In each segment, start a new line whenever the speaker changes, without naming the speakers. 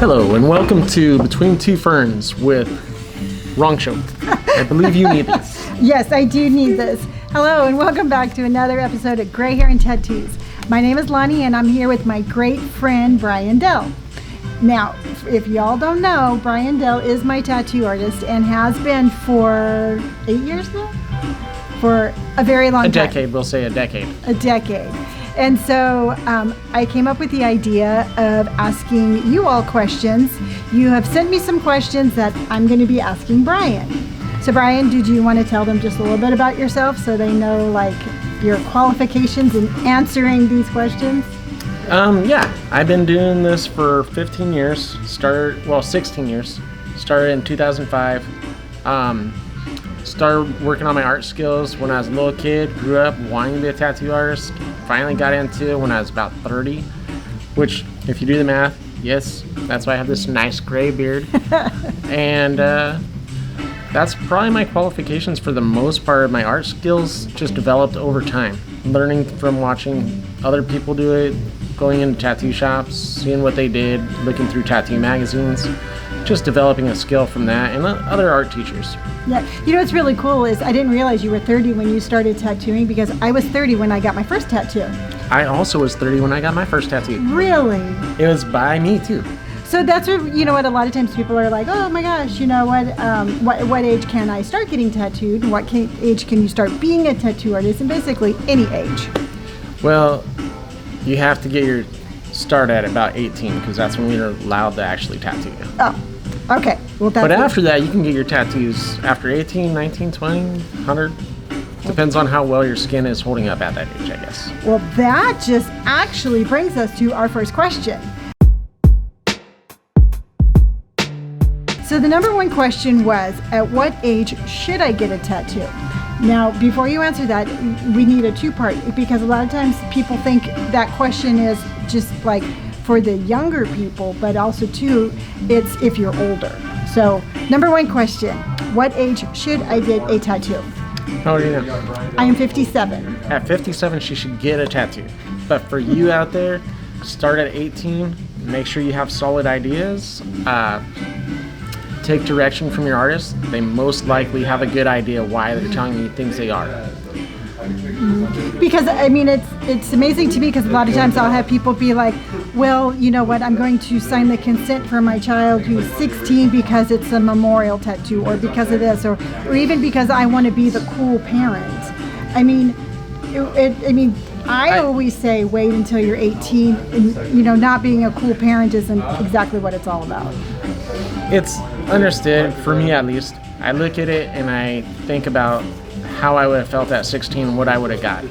Hello and welcome to Between Two Ferns with Wrong Show. I believe you need this.
Yes, I do need this. Hello and welcome back to another episode of Gray Hair and Tattoos. My name is Lonnie and I'm here with my great friend Brian Dell. Now, if y'all don't know, Brian Dell is my tattoo artist and has been for 8 years now? For a very long time.
A decade, we'll say a decade.
A decade. And so I came up with the idea of asking you all questions. You have sent me some questions that I'm going to be asking Brian. So Brian, did you want to tell them just a little bit about yourself so they know like your qualifications in answering these questions?
Yeah, I've been doing this for 15 years. 16 years. Started in 2005. Started working on my art skills when I was a little kid. Grew up wanting to be a tattoo artist. Finally got into it when I was about 30, which, if you do the math, yes, that's why I have this nice gray beard. And that's probably my qualifications for the most part. My art skills just developed over time. Learning from watching other people do it, going into tattoo shops, seeing what they did, looking through tattoo magazines, just developing a skill from that, and other art teachers.
Yeah, you know what's really cool is I didn't realize you were 30 when you started tattooing because I was 30 when I got my first tattoo.
I also was 30 when I got my first tattoo.
Really?
It was by me too.
So that's what, you know what, a lot of times people are like, oh my gosh, you know what age can I start getting tattooed? Age can you start being a tattoo artist? And basically any age.
Well, you have to get your start at about 18 because that's when we're allowed to actually tattoo you.
Oh, okay. Well,
but after that, you can get your tattoos after 18, 19, 20, 100. Depends on how well your skin is holding up at that age, I guess.
Well, that just actually brings us to our first question. So the number one question was, at what age should I get a tattoo? Now, before you answer that, we need a two-part, because a lot of times people think that question is just like for the younger people, but also too, it's if you're older. So, number one question, what age should I get a tattoo?
How old are you now?
I am 57.
At 57, she should get a tattoo. But for you out there, start at 18, make sure you have solid ideas. Take direction from your artist. They most likely have a good idea why they're telling you things they are.
Because I mean, it's amazing to me because a lot of times I'll have people be like, well, you know what, I'm going to sign the consent for my child who's 16 because it's a memorial tattoo or because of this or even because I want to be the cool parent. I mean, I always say wait until you're 18 and, you know, not being a cool parent isn't exactly what it's all about.
It's understood, for me at least. I look at it and I think about how I would have felt at 16, what I would have got.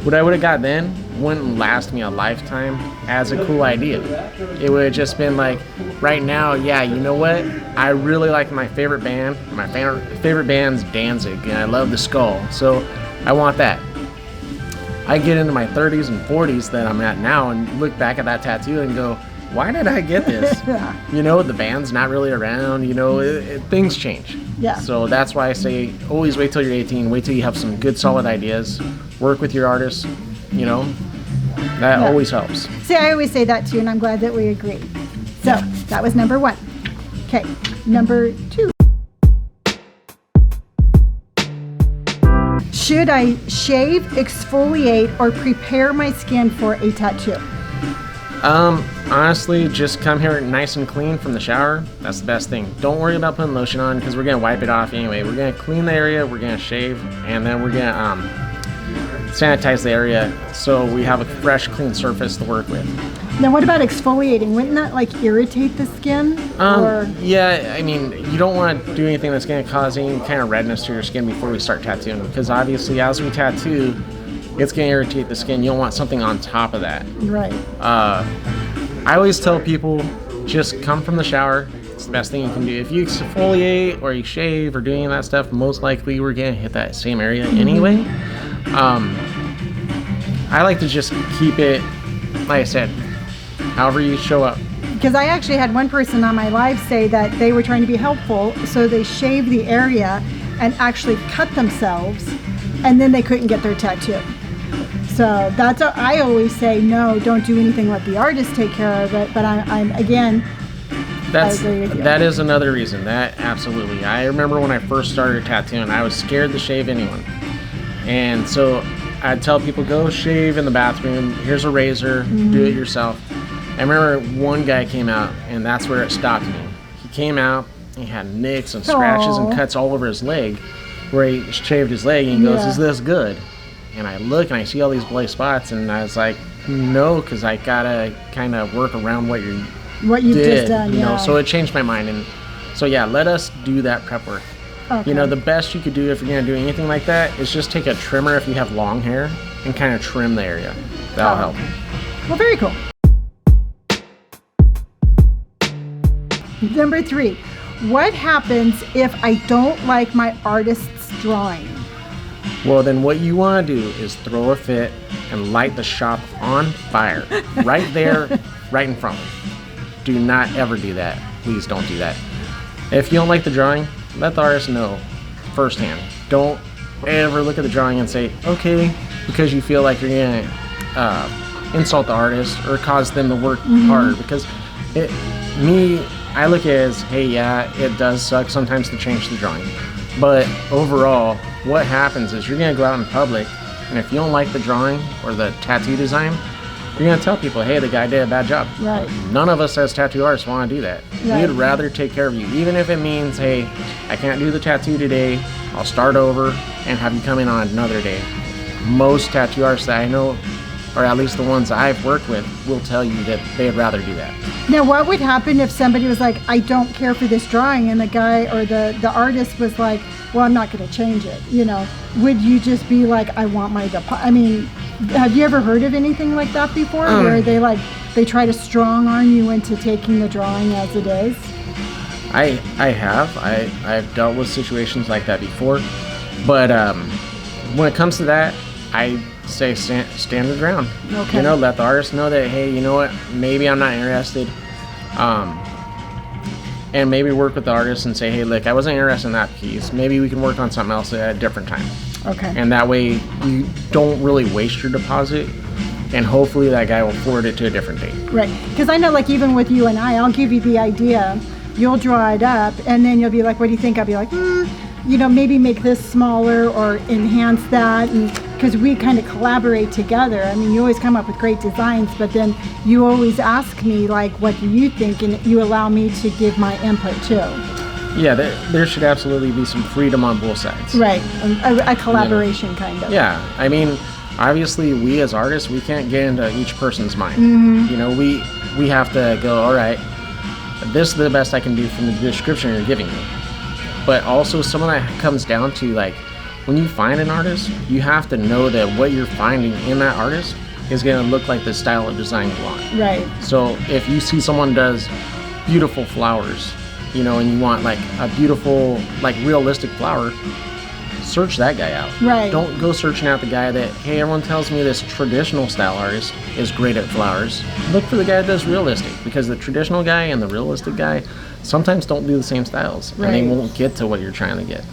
What I would have got then wouldn't last me a lifetime as a cool idea. It would have just been like, right now, yeah, you know what? I really like my favorite band. My favorite band's Danzig, and I love the skull, so I want that. I get into my 30s and 40s that I'm at now and look back at that tattoo and go, why did I get this?
Yeah.
You know, the band's not really around, you know, things change.
Yeah.
So that's why I say always wait till you're 18, wait till you have some good solid ideas, work with your artists, you know, that always helps.
See, I always say that too, and I'm glad that we agree. So that was number one. Okay, number two. Should I shave, exfoliate, or prepare my skin for a tattoo?
Honestly, just come here nice and clean from the shower. That's the best thing. Don't worry about putting lotion on because we're going to wipe it off anyway. We're going to clean the area, we're going to shave, and then we're going to sanitize the area so we have a fresh, clean surface to work with.
Now, what about exfoliating? Wouldn't that like irritate the skin?
Yeah, I mean, you don't want to do anything that's going to cause any kind of redness to your skin before we start tattooing because obviously as we tattoo, it's going to irritate the skin. You don't want something on top of that.
Right.
I always tell people, just come from the shower. It's the best thing you can do. If you exfoliate or you shave or do any of that stuff, most likely we're going to hit that same area anyway. I like to just keep it, like I said, however you show up.
Because I actually had one person on my live say that they were trying to be helpful, so they shaved the area and actually cut themselves, and then they couldn't get their tattoo. So that's I always say, no, don't do anything. Let the artist take care of it. But I'm again,
That's
agree with you.
that is another reason. That absolutely. I remember when I first started tattooing, I was scared to shave anyone, and so I'd tell people, go shave in the bathroom. Here's a razor. Do it yourself. I remember one guy came out, and that's where it stopped me. He came out. He had nicks and scratches and cuts all over his leg, where he shaved his leg. And he goes, "Is this good?" And I look and I see all these bloody spots, and I was like, "No, because I gotta kind of work around what you
What you've
did,
just done,
you know."
yeah.
So it changed my mind, and so yeah, let us do that prep work.
Okay.
You know, the best you could do if you're gonna do anything like that is just take a trimmer if you have long hair and kind of trim the area. That'll help.
Well, very cool. Number 3, what happens if I don't like my artist's drawing?
Well, then what you want to do is throw a fit and light the shop on fire right there, right in front of you. Do not ever do that. Please don't do that. If you don't like the drawing, let the artist know firsthand. Don't ever look at the drawing and say, okay, because you feel like you're going to insult the artist or cause them to work harder. Because I look at it as, hey, yeah, it does suck sometimes to change the drawing. But overall, what happens is you're going to go out in public, and if you don't like the drawing or the tattoo design, you're going to tell people, hey, the guy did a bad job.
Right.
None of us as tattoo artists want to do that.
Right.
We'd rather take care of you, even if it means, hey, I can't do the tattoo today, I'll start over and have you come in on another day. Most tattoo artists that I know, or at least the ones I've worked with, will tell you that they'd rather do that.
Now, what would happen if somebody was like, I don't care for this drawing, and the guy or the artist was like, well, I'm not going to change it, you know? Would you just be like, I want my I mean, have you ever heard of anything like that before, where they try to strong arm you into taking the drawing as it is?
I have. I've dealt with situations like that before. But when it comes to that, I say stand your ground.
Okay.
You know, let the artist know that, hey, you know what, maybe I'm not interested. And maybe work with the artist and say, hey, look, I wasn't interested in that piece. Maybe we can work on something else at a different time.
Okay.
And that way you don't really waste your deposit, and hopefully that guy will forward it to a different date.
Right. Because I know, like, even with you and I'll give you the idea, you'll draw it up, and then you'll be like, what do you think? I'll be like, you know, maybe make this smaller or enhance that, and because we kind of collaborate together. I mean, you always come up with great designs, but then you always ask me, like, what do you think? And you allow me to give my input too.
Yeah, there should absolutely be some freedom on both sides.
Right. A collaboration, kind of.
Yeah, I mean, obviously we as artists, we can't get into each person's mind. You know, we have to go, all right, this is the best I can do from the description you're giving me. But also some of that comes down to, like, when you find an artist, you have to know that what you're finding in that artist is going to look like the style of design you want.
Right.
So if you see someone does beautiful flowers, you know, and you want like a beautiful, like realistic flower, search that guy out.
Right.
Don't go searching out the guy that, hey, everyone tells me this traditional style artist is great at flowers. Look for the guy that does realistic, because the traditional guy and the realistic guy sometimes don't do the same styles, and they
Right.
won't get to what you're trying to get.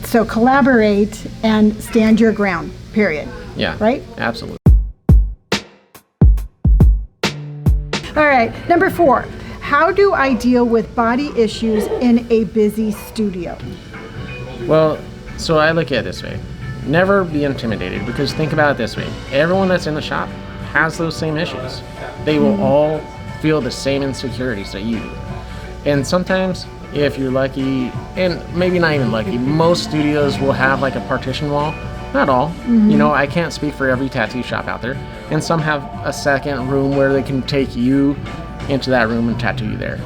So collaborate and stand your ground, period.
Yeah.
Right?
Absolutely.
All right, number 4. How do I deal with body issues in a busy studio?
Well, so I look at it this way. Never be intimidated, because think about it this way. Everyone that's in the shop has those same issues. They will all feel the same insecurities that you do. And sometimes, if you're lucky, and maybe not even lucky, most studios will have like a partition wall. Not all. You know, I can't speak for every tattoo shop out there. And some have a second room where they can take you into that room and tattoo you there.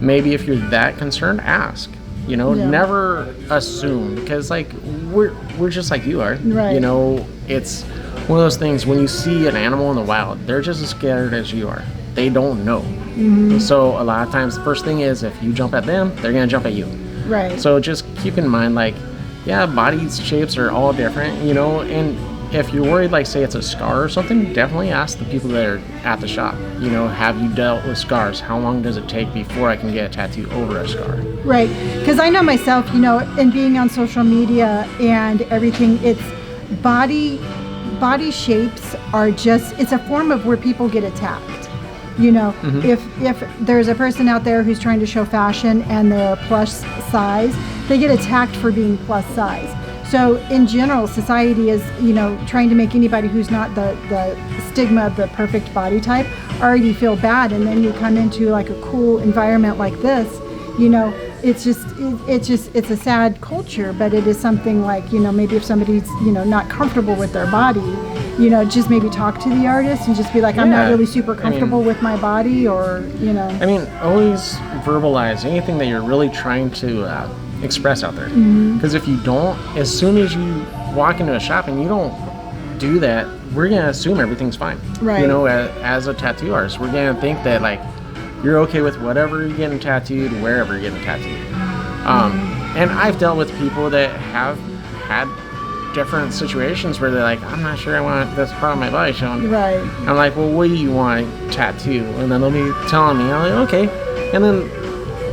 Maybe if you're that concerned, ask. You know, never assume, because like we're just like you are.
Right.
You know, it's one of those things, when you see an animal in the wild, they're just as scared as you are. They don't know. So a lot of times the first thing is, if you jump at them, they're gonna jump at you.
Right.
So just keep in mind, like, yeah, body shapes are all different, you know, and if you're worried, like, say it's a scar or something, definitely ask the people that are at the shop, you know, have you dealt with scars? How long does it take before I can get a tattoo over a scar?
Right, because I know myself, you know, and being on social media and everything, it's body shapes are just, it's a form of where people get attacked. You know, if there's a person out there who's trying to show fashion and they're plus size, they get attacked for being plus size. So in general, society is, you know, trying to make anybody who's not the stigma of the perfect body type already feel bad. And then you come into like a cool environment like this, you know, it's a sad culture, but it is something like, you know, maybe if somebody's, you know, not comfortable with their body, you know, just maybe talk to the artist and just be like, I'm not really super comfortable with my body, or, you know.
I mean, always verbalize anything that you're really trying to express out there. Because if you don't, as soon as you walk into a shop and you don't do that, we're going to assume everything's fine.
Right.
You know, as a tattoo artist, we're going to think that, like, you're okay with whatever you're getting tattooed, wherever you're getting tattooed. And I've dealt with people that have had different situations where they're like, I'm not sure I want this part of my body shown.
Right.
I'm like, well, what do you want to tattoo? And then they'll be telling me, I'm like, okay. And then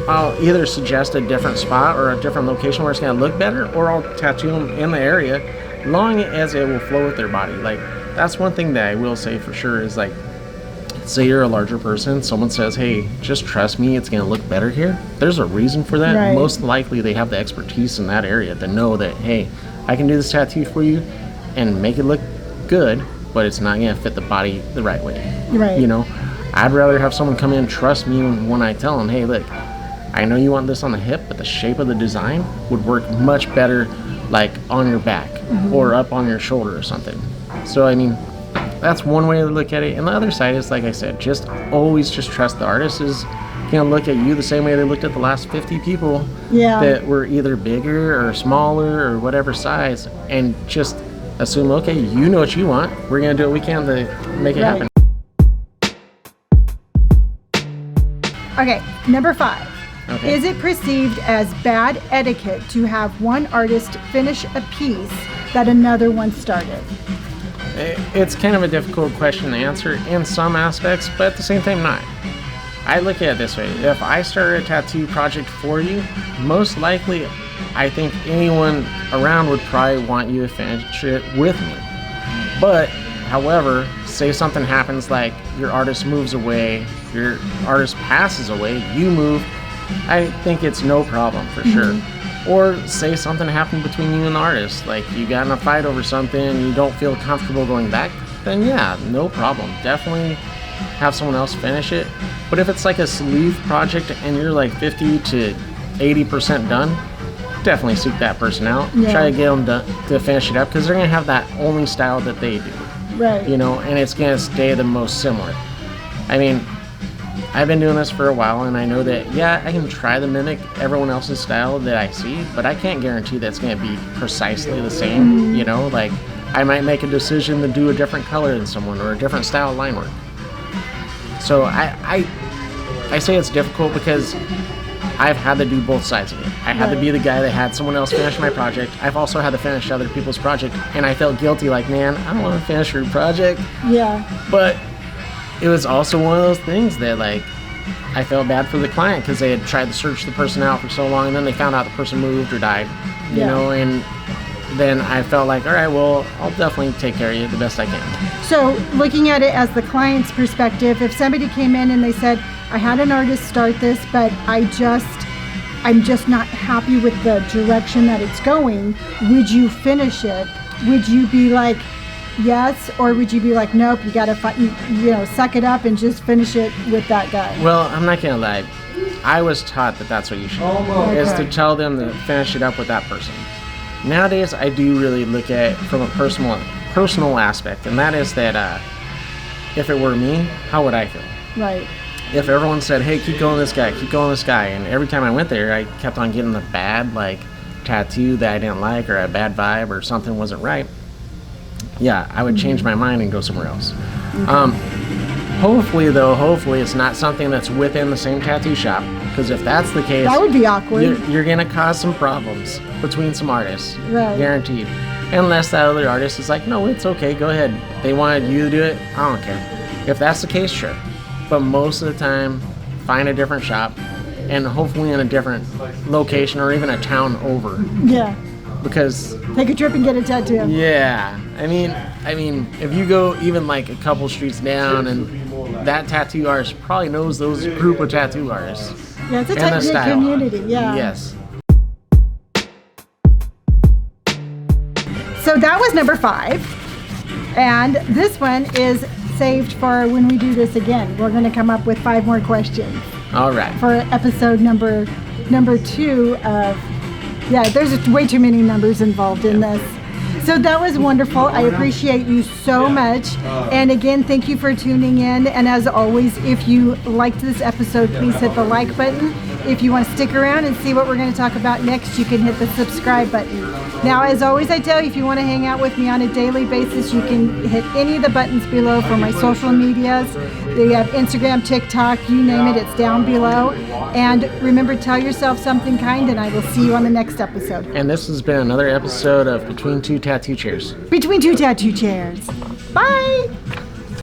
I'll either suggest a different spot or a different location where it's going to look better, or I'll tattoo them in the area, long as it will flow with their body. Like, that's one thing that I will say for sure is, like, say you're a larger person, someone says, hey, just trust me, it's going to look better here. There's a reason for that.
Right.
Most likely they have the expertise in that area to know that, hey, I can do this tattoo for you and make it look good, but it's not going to fit the body the right way.
Right.
You know, I'd rather have someone come in and trust me when I tell them, hey, look, I know you want this on the hip, but the shape of the design would work much better like on your back or up on your shoulder or something. So, I mean, that's one way to look at it. And the other side is, like I said, just always just trust the artist is going to look at you the same way they looked at the last 50 people that were either bigger or smaller or whatever size, and just assume, okay, you know what you want. We're going to do what we can to make it happen.
Okay, number 5.
Okay.
Is it perceived as bad etiquette to have one artist finish a piece that another one started?
It's kind of a difficult question to answer in some aspects, but at the same time not. I look at it this way. If I started a tattoo project for you, most likely I think anyone around would probably want you to finish it with me. But, however, say something happens like your artist moves away, your artist passes away, you move, I think it's no problem for sure. Or say something happened between you and the artist, like you got in a fight over something and you don't feel comfortable going back, then yeah, no problem. Definitely have someone else finish it. But if it's like a sleeve project and you're like 50 to 80% done, definitely seek that person out.
Yeah.
Try to get them to finish it up, because they're going to have that only style that they do.
Right.
You know, and it's going to stay the most similar. I mean, I've been doing this for a while, and I know that, yeah, I can try to mimic everyone else's style that I see, but I can't guarantee that's going to be precisely the same. You know, like, I might make a decision to do a different color than someone or a different style of line work. So I say it's difficult because I've had to do both sides of it. I had to be the guy that had someone else finish my project. I've also had to finish other people's project, and I felt guilty, like, man, I don't want to finish your project.
Yeah.
But it was also one of those things that, like, I felt bad for the client because they had tried to search the person out for so long, and then they found out the person moved or died, you know, and then I felt like, all right, well, I'll definitely take care of you the best I can.
So looking at it as the client's perspective, if somebody came in and they said, I had an artist start this, but I'm just not happy with the direction that it's going, would you finish it? Would you be like, yes, or would you be like, nope, you gotta suck it up and just finish it with that guy?
Well, I'm not gonna lie, I was taught that that's what you should do, is to tell them to finish it up with that person. Nowadays, I do really look at it from a personal aspect, and that is that if it were me, how would I feel?
Right.
If everyone said, hey, keep going this guy, and every time I went there, I kept on getting the bad, like, tattoo that I didn't like, or a bad vibe, or something wasn't right, yeah, I would change my mind and go somewhere else. Hopefully it's not something that's within the same tattoo shop, because if that's the case,
that would be awkward.
You're gonna cause some problems between some artists,
right?
Guaranteed. Unless that other artist is like, no, it's okay, go ahead. They wanted you to do it, I don't care. If that's the case, sure. But most of the time, find a different shop, and hopefully in a different location or even a town over.
Yeah.
Because
take a trip and get a tattoo.
Yeah, I mean, if you go even like a couple streets down and that tattoo artist probably knows those group of tattoo artists.
Yeah, it's a
And the
tight-knit
style.
community. Yeah.
Yes.
So that was number 5. And this one is saved for when we do this again. We're going to come up with 5 more questions
All right.
for episode number 2 of, yeah, there's way too many numbers involved in this. So that was wonderful. I appreciate you so much. And again, thank you for tuning in. And as always, if you liked this episode, please hit the like button. If you want to stick around and see what we're going to talk about next, you can hit the subscribe button. Now, as always, I tell you, if you want to hang out with me on a daily basis, you can hit any of the buttons below for my social medias. They have Instagram, TikTok, you name it, it's down below. And remember, tell yourself something kind, and I will see you on the next episode.
And this has been another episode of Between Two Tattoo Chairs.
Between Two Tattoo Chairs. Bye!